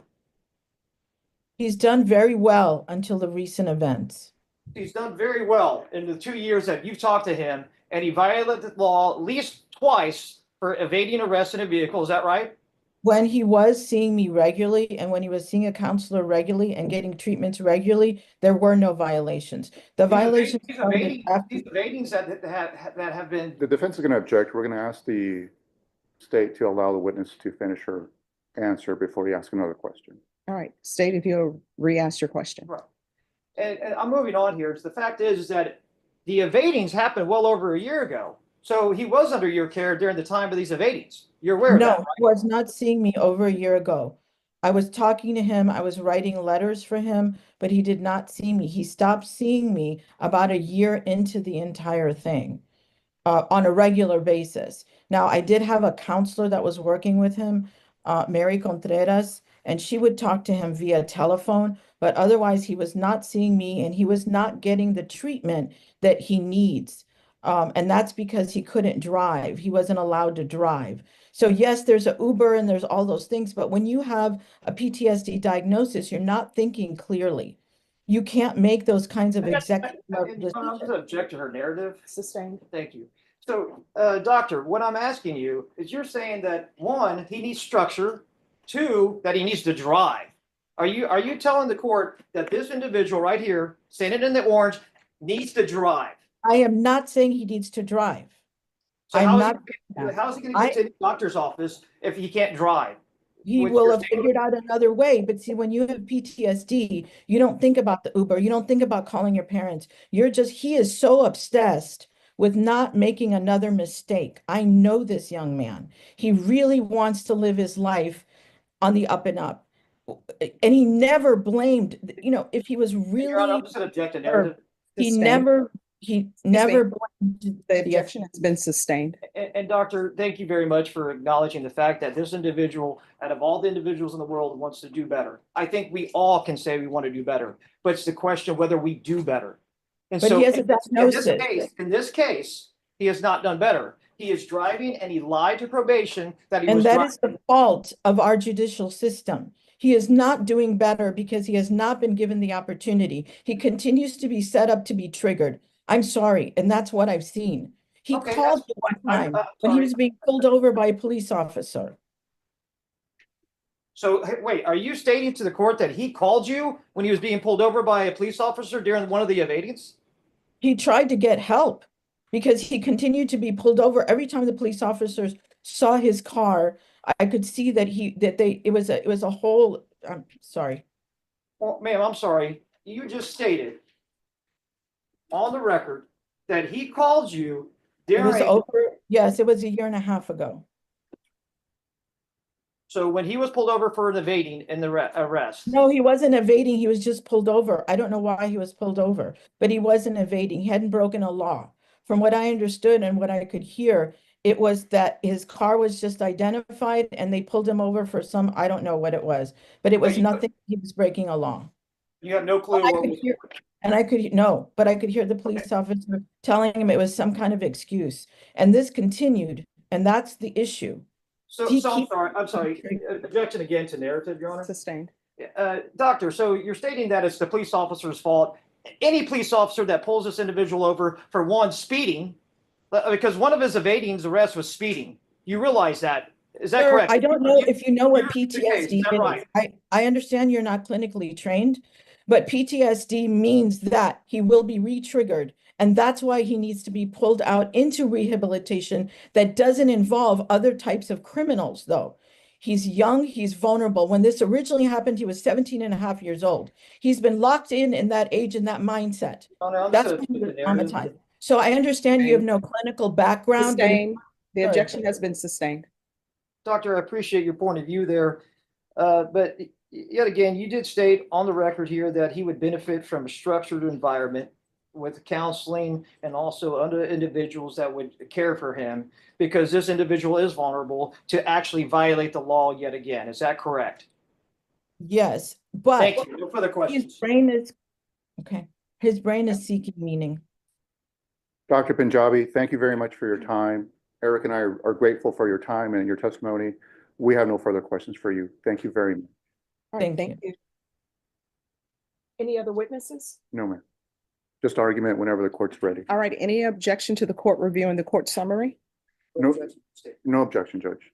S8: he's done very well until the recent events.
S3: He's done very well in the 2 years that you've talked to him, and he violated the law at least twice for evading arrest in a vehicle. Is that right?
S8: When he was seeing me regularly and when he was seeing a counselor regularly and getting treatments regularly, there were no violations. The violations started after.
S3: These evadings that have been.
S1: The defense is going to object. We're going to ask the state to allow the witness to finish her answer before we ask another question.
S2: All right, state if you'll re-ask your question.
S3: Right. And I'm moving on here. The fact is that the evadings happened well over a year ago. So he was under your care during the time of these evadings. You're aware of that,
S8: No,
S3: right?
S8: he was not seeing me over a year ago. I was talking to him, I was writing letters for him, but he did not see me. He stopped seeing me about a year into the entire thing. On a regular basis. Now, I did have a counselor that was working with him, Mary Contreras, and she would talk to him via telephone, but otherwise he was not seeing me and he was not getting the treatment that he needs. And that's because he couldn't drive. He wasn't allowed to drive. So yes, there's a Uber and there's all those things, but when you have a PTSD diagnosis, you're not thinking clearly. You can't make those kinds of executive
S3: I'm going
S8: decisions.
S3: to object to her narrative.
S2: Sustained.
S3: Thank you. So, doctor, what I'm asking you is you're saying that one, he needs structure, two, that he needs to drive. Are you telling the court that this individual right here, standing in the orange, needs to drive?
S8: I am not saying he needs to drive.
S3: So
S8: I'm
S3: how
S8: not.
S3: is he going to get to the doctor's office if he can't drive?
S8: He
S3: Which
S8: will
S3: you're
S8: have
S3: saying-
S8: figured out another way. But see, when you have PTSD, you don't think about the Uber. You don't think about calling your parents. He is so obsessed with not making another mistake. I know this young man. He really wants to live his life on the up and up. And he never blamed, if he was
S3: Your Honor, I'm
S8: really,
S3: just going to object to
S8: or
S3: narrative.
S8: he
S2: Sustained.
S8: never blamed
S2: The objection has been sustained.
S3: And doctor, thank you very much for acknowledging the fact that this individual, out of all the individuals in the world, wants to do better. I think we all can say we want to do better, but it's the question of whether we do better. And
S8: But
S3: so
S8: he has a diagnosis.
S3: in this case, he has not done better. He is driving and he lied to probation that he
S8: And
S3: was
S8: that
S3: driving.
S8: is the fault of our judicial system. He is not doing better because he has not been given the opportunity. He continues to be set up to be triggered. I'm sorry, and that's what I've seen. He
S3: Okay,
S8: called
S3: that's
S8: me one
S3: fine.
S8: time
S3: I'm
S8: when he
S3: sorry.
S8: was being pulled over by a police officer.
S3: So wait, are you stating to the court that he called you when he was being pulled over by a police officer during one of the evadings?
S8: He tried to get help because he continued to be pulled over. Every time the police officers saw his car, I could see that it was a whole, I'm sorry.
S3: Well, ma'am, I'm sorry. You just stated on the record that he called you
S8: It was
S3: during,
S8: over, yes, it was a year and a half ago.
S3: so when he was pulled over for an evading in the arrest.
S8: No, he wasn't evading. He was just pulled over. I don't know why he was pulled over, but he wasn't evading. He hadn't broken a law. From what I understood and what I could hear, it was that his car was just identified and they pulled him over for some, I don't know what it was, but it was
S3: But
S8: nothing. He was breaking a law.
S3: you have no clue
S8: I
S3: what
S8: could
S3: was.
S8: hear, and I could, no, but I could hear the police officer telling him it was some kind of excuse. And this continued And that's the issue.
S3: So,
S8: He
S3: so I'm
S8: keep-
S3: sorry, objection again to narrative, Your Honor.
S2: Sustained.
S3: Doctor, so you're stating that it's the police officer's fault. Any police officer that pulls this individual over for one, speeding, because one of his evading arrests was speeding. You realize that? Is that
S8: Sir,
S3: correct?
S8: I don't know if you know what
S3: You're the case,
S8: PTSD
S3: is that
S8: is.
S3: right?
S8: I understand you're not clinically trained, but PTSD means that he will be re-triggered. And that's why he needs to be pulled out into rehabilitation that doesn't involve other types of criminals, though. He's young, he's vulnerable. When this originally happened, he was 17 and a half years old. He's been locked in that age and that mindset.
S3: Your Honor, I'm
S8: That's
S3: just
S8: why he
S3: gonna
S8: was
S3: the narrative.
S8: traumatized. So I understand you have no clinical background, but
S2: Sustained. The
S8: Good.
S2: objection has been sustained.
S3: Doctor, I appreciate your point of view there. But yet again, you did state on the record here that he would benefit from a structured environment with counseling and also other individuals that would care for him because this individual is vulnerable to actually violate the law yet again. Is that correct?
S8: yes, but
S3: Thank you. No further
S8: his
S3: questions.
S8: brain is, okay, his brain is seeking meaning.
S1: Dr. Punjabi, thank you very much for your time. Eric and I are grateful for your time and your testimony. We have no further questions for you. Thank you very much.
S2: All right,
S8: Thank
S2: thank you. Any other witnesses?
S1: No, ma'am. Just argument whenever the court's ready.
S2: All right, any objection to the court reviewing the court summary?
S1: No, no objection, Judge.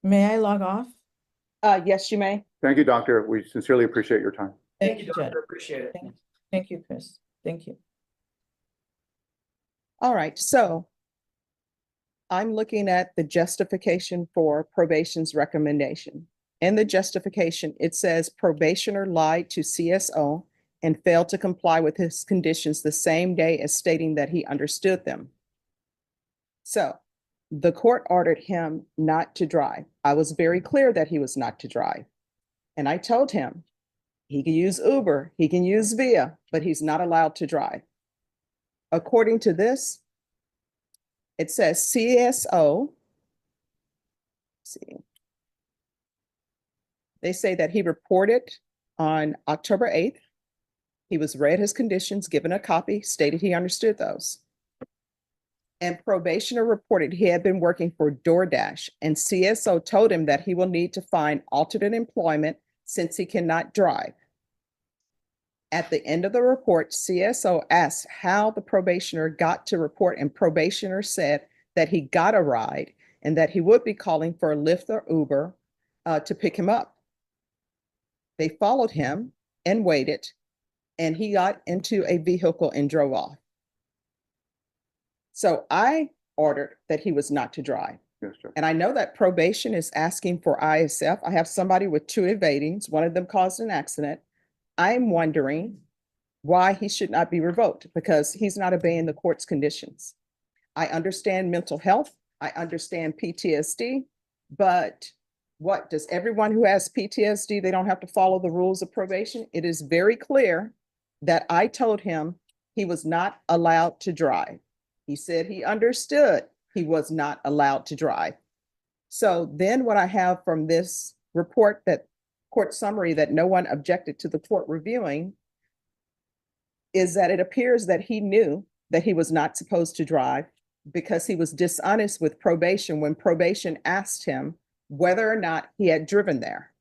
S8: May I log off?
S2: Yes, you may.
S1: Thank you, Doctor. We sincerely appreciate your time.
S3: Thank you,
S8: Judge.
S3: Doctor. Appreciate it.
S8: Thank you, Chris. Thank you.
S2: All right, so I'm looking at the justification for probation's recommendation. In the justification, it says probationer lied to CSO and failed to comply with his conditions the same day as stating that he understood them. So the court ordered him not to drive. I was very clear that he was not to drive. And I told him he can use Uber, he can use Via, but he's not allowed to drive. According to this, it says CSO. See. They say that he reported on October 8th. He was read his conditions, given a copy, stated he understood those. And probationer reported he had been working for DoorDash, and CSO told him that he will need to find alternate employment since he cannot drive. At the end of the report, CSO asked how the probationer got to report, and probationer said that he got a ride and that he would be calling for a Lyft or Uber to pick him up. They followed him and waited, and he got into a vehicle and drove off. So I ordered that he was not to drive.
S1: Yes, Judge.
S2: And I know that probation is asking for ISF. I have somebody with 2 evadings. One of them caused an accident. I'm wondering why he should not be revoked because he's not obeying the court's conditions. I understand mental health. I understand PTSD, but what does everyone who has PTSD, they don't have to follow the rules of probation? It is very clear that I told him he was not allowed to drive. He said he understood he was not allowed to drive. So then what I have from this report, that court summary that no one objected to the court reviewing, is that it appears that he knew that he was not supposed to drive because he was dishonest with probation when probation asked him whether or not he had driven there.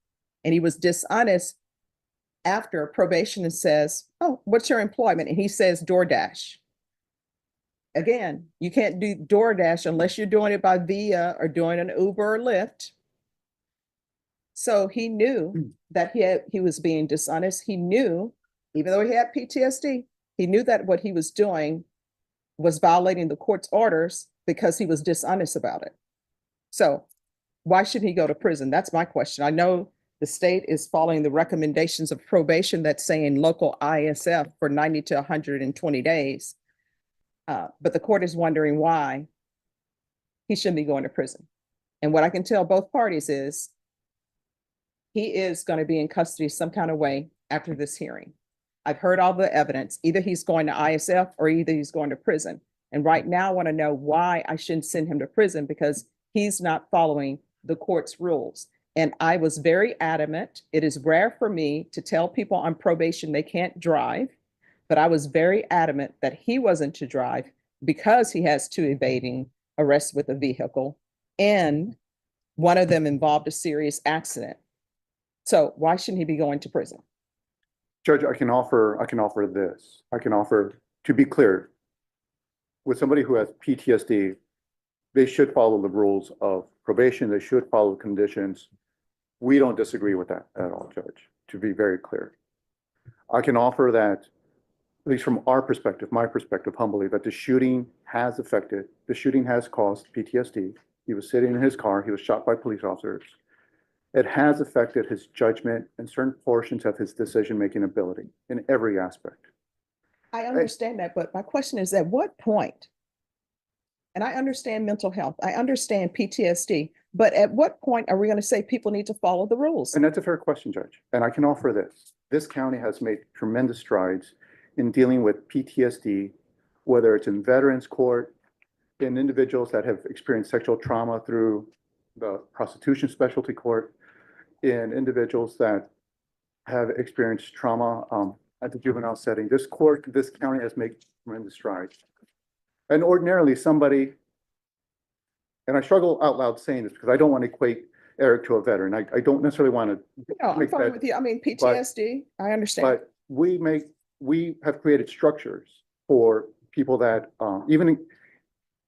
S2: And he was dishonest after probation says, "Oh, what's your employment?" And he says DoorDash. Again, you can't do DoorDash unless you're doing it by Via or doing an Uber or Lyft. So he knew that he was being dishonest. He knew, even though he had PTSD, he knew that what he was doing was violating the court's orders because he was dishonest about it. So why should he go to prison? That's my question. I know the state is following the recommendations of probation that's saying local ISF for 90 to 120 days. But the court is wondering why he shouldn't be going to prison. And what I can tell both parties is he is going to be in custody some kind of way after this hearing. I've heard all the evidence. Either he's going to ISF or either he's going to prison. And right now I want to know why I shouldn't send him to prison because he's not following the court's rules. And I was very adamant. It is rare for me to tell people on probation they can't drive, but I was very adamant that he wasn't to drive because he has two evading arrests with a vehicle, and one of them involved a serious accident. So why shouldn't he be going to prison?
S1: Judge, I can offer this. I can offer, to be clear, with somebody who has PTSD, they should follow the rules of probation. They should follow conditions. We don't disagree with that at all, Judge, to be very clear. I can offer that, at least from our perspective, my perspective, humbly, that the shooting has caused PTSD. He was sitting in his car. He was shot by police officers. It has affected his judgment and certain portions of his decision-making ability in every aspect.
S2: I understand that, but my question is, at what point? And I understand mental health, I understand PTSD, but at what point are we going to say people need to follow the rules?
S1: And that's a fair question, Judge. And I can offer this. This county has made tremendous strides in dealing with PTSD, whether it's in veterans court, in individuals that have experienced sexual trauma through the prostitution specialty court, in individuals that have experienced trauma at the juvenile setting. This county has made tremendous strides. And ordinarily somebody, and I struggle out loud saying this because I don't want to equate Eric to a veteran. I don't necessarily want to
S2: No, I'm
S1: make
S2: fine
S1: that,
S2: with you. I mean, PTSD, I understand.
S1: but we have created structures for people that, even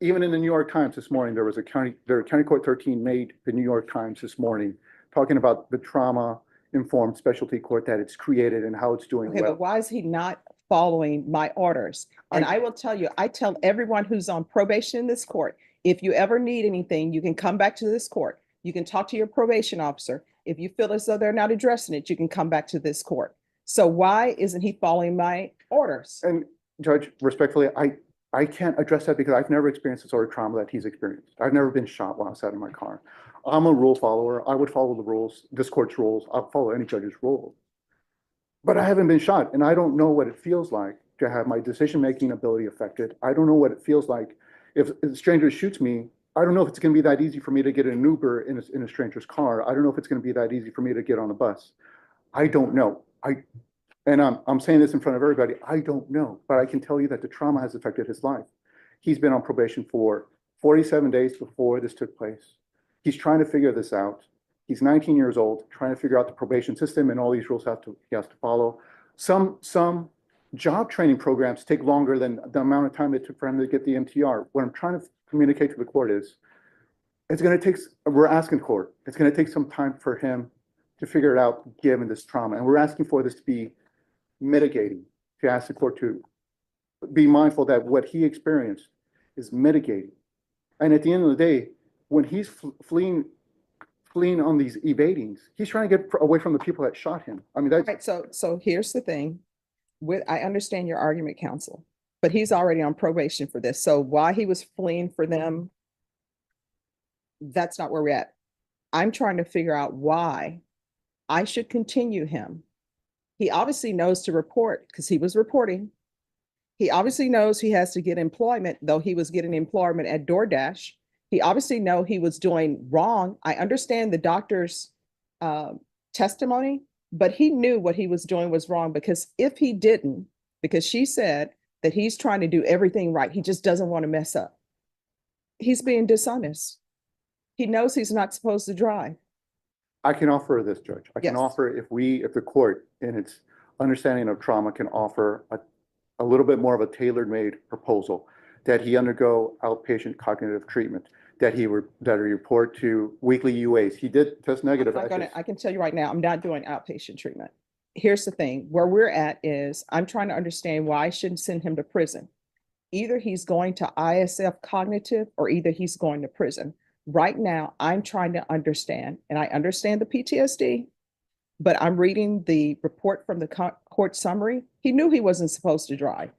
S1: in the New York Times this morning, County Court 13 made the New York Times this morning talking about the trauma-informed specialty court that it's created and how it's doing
S2: Okay,
S1: well.
S2: but why is he not following my orders? And I will tell you, I tell everyone who's on probation in this court, if you ever need anything, you can come back to this court. You can talk to your probation officer. If you feel as though they're not addressing it, you can come back to this court. So why isn't he following my orders?
S1: And Judge, respectfully, I can't address that because I've never experienced the sort of trauma that he's experienced. I've never been shot while I sat in my car. I'm a rule follower. I would follow the rules, this court's rules. I'll follow any judge's rules. But I haven't been shot, and I don't know what it feels like to have my decision-making ability affected. I don't know what it feels like if a stranger shoots me. I don't know if it's going to be that easy for me to get an Uber in a stranger's car. I don't know if it's going to be that easy for me to get on a bus. I don't know. And I'm saying this in front of everybody. I don't know, but I can tell you that the trauma has affected his life. He's been on probation for 47 days before this took place. He's trying to figure this out. He's 19 years old, trying to figure out the probation system and all these rules he has to follow. Some job training programs take longer than the amount of time it took for him to get the MTR. What I'm trying to communicate to the court is, we're asking court, it's going to take some time for him to figure it out given this trauma. And we're asking for this to be mitigating, to ask the court to be mindful that what he experienced is mitigating. And at the end of the day, when he's fleeing on these evadings, he's trying to get away from the people that shot him. I mean, that's
S2: Right, so here's the thing. I understand your argument, counsel, but he's already on probation for this. So why he was fleeing for them, that's not where we're at. I'm trying to figure out why I should continue him. He obviously knows to report because he was reporting. He obviously knows he has to get employment, though he was getting employment at DoorDash. He obviously know he was doing wrong. I understand the doctor's testimony, but he knew what he was doing was wrong, because if he didn't, because she said that he's trying to do everything right, he just doesn't want to mess up. He's being dishonest. He knows he's not supposed to drive.
S1: I can offer this, Judge. I can
S2: Yes.
S1: offer, if the court in its understanding of trauma can offer a little bit more of a tailor-made proposal, that he undergo outpatient cognitive treatment, that he report to weekly UAs. He did test negative.
S2: I can tell you right now, I'm not doing outpatient treatment. Here's the thing, where we're at is I'm trying to understand why I shouldn't send him to prison. Either he's going to ISF cognitive or either he's going to prison. Right now, I'm trying to understand, and I understand the PTSD, but I'm reading the report from the court summary. He knew he wasn't supposed to drive.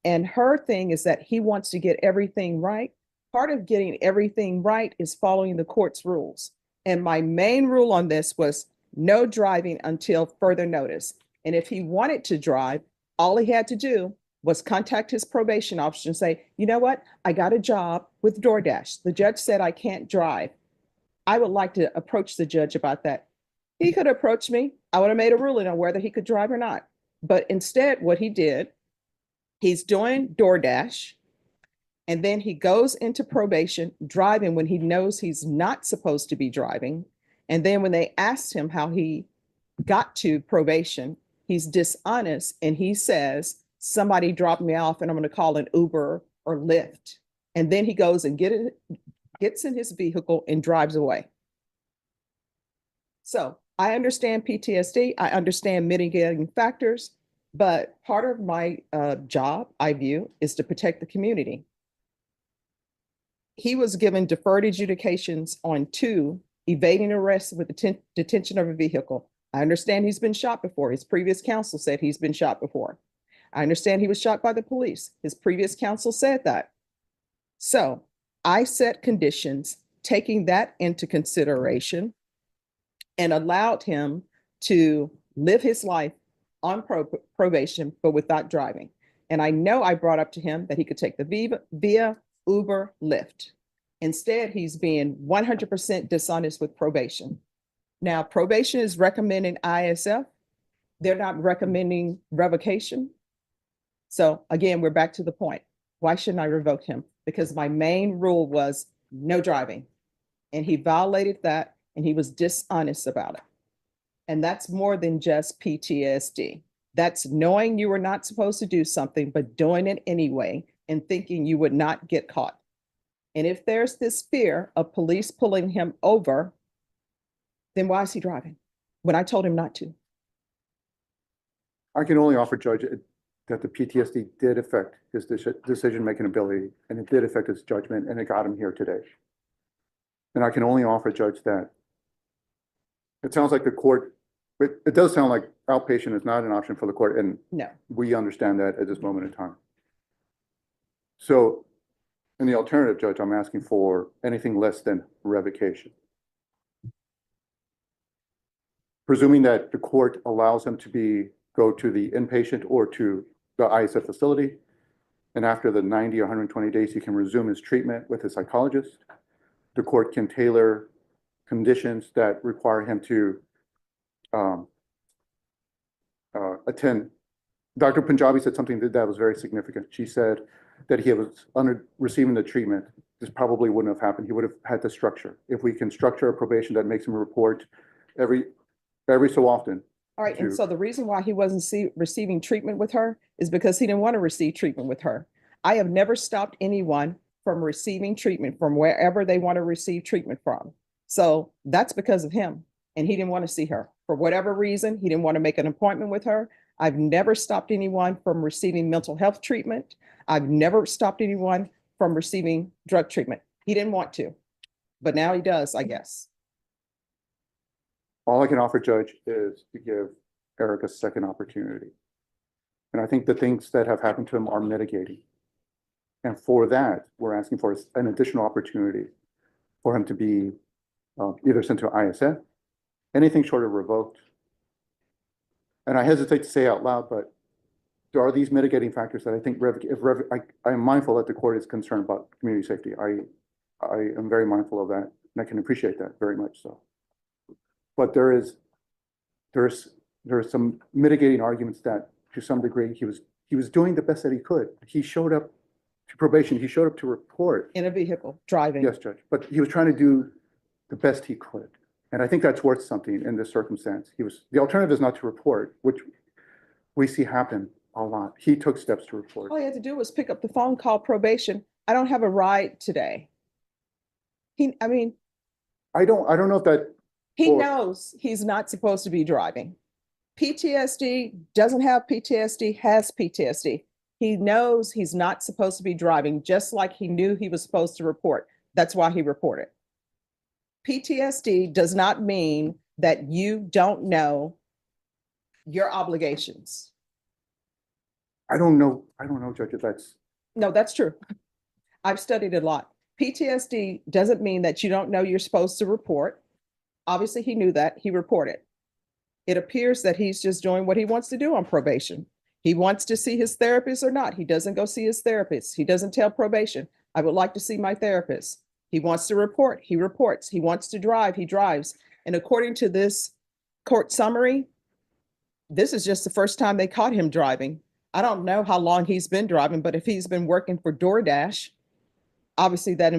S2: And her thing is that he wants to get everything right. Part of getting everything right is following the court's rules. And my main rule on this was no driving until further notice. And if he wanted to drive, all he had to do was contact his probation officer and say, you know what? I got a job with DoorDash. The judge said I can't drive. I would like to approach the judge about that. He could approach me. I would have made a ruling on whether he could drive or not. But instead, what he did, he's doing DoorDash, and then he goes into probation driving when he knows he's not supposed to be driving. And then when they asked him how he got to probation, he's dishonest and he says, somebody dropped me off and I'm going to call an Uber or Lyft. And then he goes and gets in his vehicle and drives away. So I understand PTSD. I understand mitigating factors, but part of my job, I view, is to protect the community. He was given deferred adjudications on 2 evading arrest with detention of a vehicle. I understand he's been shot before. His previous counsel said he's been shot before. I understand he was shot by the police. His previous counsel said that. So I set conditions taking that into consideration and allowed him to live his life on probation, but without driving. And I know I brought up to him that he could take the via Uber, Lyft. Instead, he's being 100% dishonest with probation. Now, probation is recommending ISF. They're not recommending revocation. So again, we're back to the point. Why shouldn't I revoke him? Because my main rule was no driving. And he violated that and he was dishonest about it. And that's more than just PTSD. That's knowing you were not supposed to do something, but doing it anyway and thinking you would not get caught. And if there's this fear of police pulling him over, then why is he driving when I told him not to?
S1: I can only offer Judge that the PTSD did affect his decision-making ability, and it did affect his judgment, and it got him here today. And I can only offer Judge that it sounds like the court, it does sound like outpatient is not an option for the court, and
S2: No.
S1: we understand that at this moment in time. So in the alternative, Judge, I'm asking for anything less than revocation. Presuming that the court allows him to go to the inpatient or to the ISF facility, and after the 90 or 120 days, he can resume his treatment with his psychologist. The court can tailor conditions that require him to attend. Dr. Punjabi said something that was very significant. She said that he was receiving the treatment. This probably wouldn't have happened. He would have had the structure. If we can structure a probation that makes him report every so often.
S2: All right. And so the reason why he wasn't receiving treatment with her is because he didn't want to receive treatment with her. I have never stopped anyone from receiving treatment from wherever they want to receive treatment from. So that's because of him. And he didn't want to see her for whatever reason. He didn't want to make an appointment with her. I've never stopped anyone from receiving mental health treatment. I've never stopped anyone from receiving drug treatment. He didn't want to, but now he does, I guess.
S1: All I can offer, Judge, is to give Eric a second opportunity. And I think the things that have happened to him are mitigating. And for that, we're asking for an additional opportunity for him to be either sent to ISF, anything short of revoked. And I hesitate to say out loud, but there are these mitigating factors that I think I am mindful that the court is concerned about community safety. I am very mindful of that, and I can appreciate that very much so. But there's some mitigating arguments that, to some degree, he was doing the best that he could. He showed up to probation. He showed up to report
S2: In a vehicle, driving.
S1: Yes, Judge. But he was trying to do the best he could, and I think that's worth something in this circumstance. The alternative is not to report, which we see happen a lot. He took steps to report.
S2: All he had to do was pick up the phone, call probation. I don't have a ride today. I
S1: don't know if that.
S2: He
S1: Or-
S2: knows he's not supposed to be driving. PTSD, doesn't have PTSD, has PTSD. He knows he's not supposed to be driving, just like he knew he was supposed to report. That's why he reported. PTSD does not mean that you don't know your obligations.
S1: I don't know, Judge, if that's.
S2: No, that's true. I've studied a lot. PTSD doesn't mean that you don't know you're supposed to report. Obviously, he knew that. He reported. It appears that he's just doing what he wants to do on probation. He wants to see his therapist or not. He doesn't go see his therapist. He doesn't tell probation, I would like to see my therapist. He wants to report, he reports. He wants to drive, he drives. And according to this court summary, this is just the first time they caught him driving. I don't know how long he's been driving, but if he's been working for DoorDash, obviously that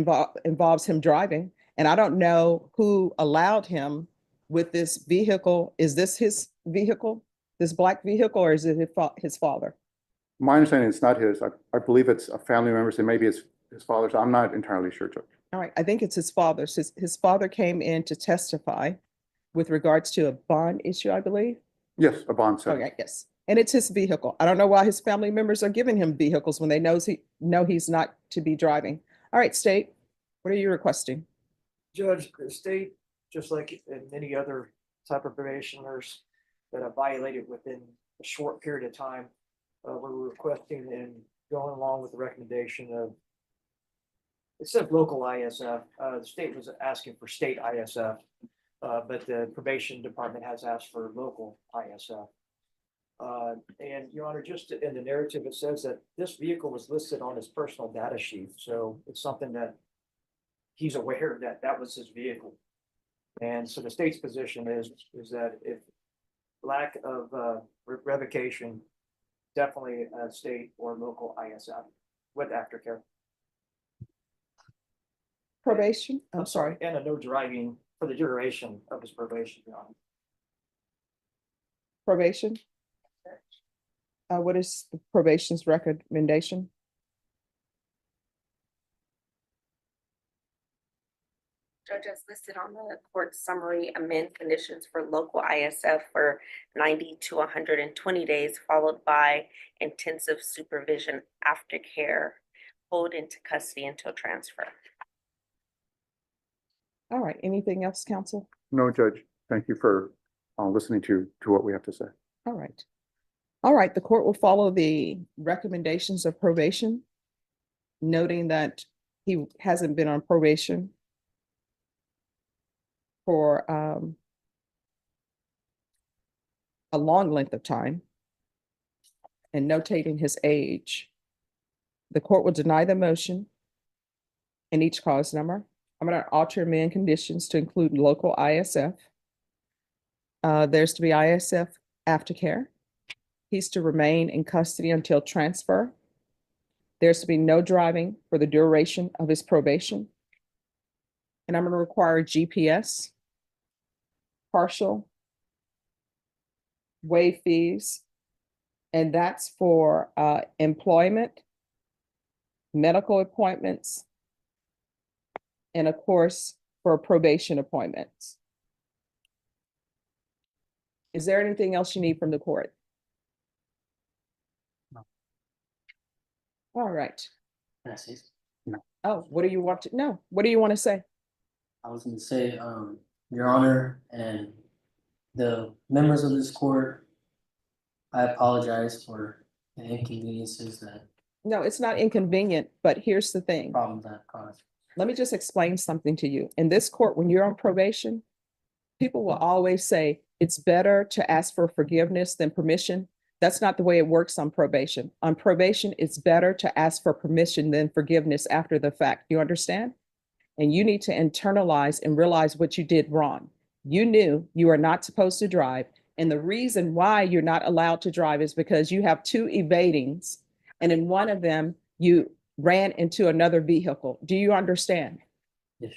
S2: involves him driving. And I don't know who allowed him with this vehicle. Is this his vehicle, this black vehicle, or is it his father?
S1: My understanding it's not his. I believe it's a family member, so maybe it's his father's. I'm not entirely sure, Judge.
S2: All right, I think it's his father's. His father came in to testify with regards to a bond issue, I believe.
S1: Yes, a bond set.
S2: Okay, yes. And it's his vehicle. I don't know why his family members are giving him vehicles when they know he's not to be driving. All right, State, what are you requesting?
S3: Judge, the state, just like in many other type of probationers that have violated within a short period of time, we're requesting and going along with the recommendation of, it said local ISF, the state was asking for state ISF, but the probation department has asked for local ISF. And Your Honor, just in the narrative, it says that this vehicle was listed on his personal data sheet, so it's something that he's aware that that was his vehicle. And so the state's position is that if lack of revocation, definitely a state or local ISF with aftercare.
S2: Probation? I'm sorry.
S3: And a no driving for the duration of his probation, Your Honor.
S2: Probation? What is the probation's recommendation?
S9: Judge, as listed on the court summary, amend conditions for local ISF for 90 to 120 days, followed by intensive supervision aftercare, hold into custody until transfer.
S2: All right, anything else, counsel?
S1: No, Judge. Thank you for listening to what we have to say.
S2: All right. All right, the court will follow the recommendations of probation, noting that he hasn't been on probation for a long length of time and notating his age. The court will deny the motion and each cause number. I'm going to alter amend conditions to include local ISF. There's to be ISF aftercare. He's to remain in custody until transfer. There's to be no driving for the duration of his probation. And I'm going to require GPS, partial, waive fees, and that's for employment, medical appointments, and of course, for probation appointments. Is there anything else you need from the court?
S10: No.
S2: All right.
S10: Can I say?
S2: Oh, what do you want to know? What do you want to say?
S10: I was gonna say, Your Honor and the members of this court, I apologize for the inconveniences that
S2: No, it's not inconvenient, but here's the thing.
S10: problems that caused.
S2: Let me just explain something to you. In this court, when you're on probation, people will always say it's better to ask for forgiveness than permission. That's not the way it works on probation. On probation, it's better to ask for permission than forgiveness after the fact. You understand? And you need to internalize and realize what you did wrong. You knew you are not supposed to drive. And the reason why you're not allowed to drive is because you have two evadings. And in one of them, you ran into another vehicle. Do you understand?
S10: Yes.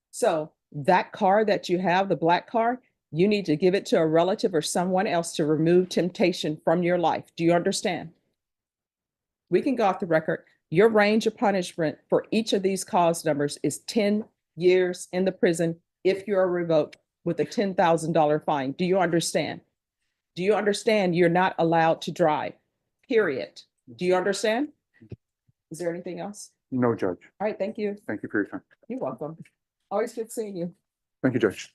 S2: So that car that you have, the black car, you need to give it to a relative or someone else to remove temptation from your life. Do you understand? We can go off the record. Your range of punishment for each of these cause numbers is 10 years in the prison if you are revoked with a $10,000 fine. Do you understand? Do you understand you're not allowed to drive? Period. Do you understand? Is there anything else?
S1: No, Judge.
S2: All right, thank you.
S1: Thank you for your time.
S2: You're welcome. Always good seeing you.
S1: Thank you, Judge.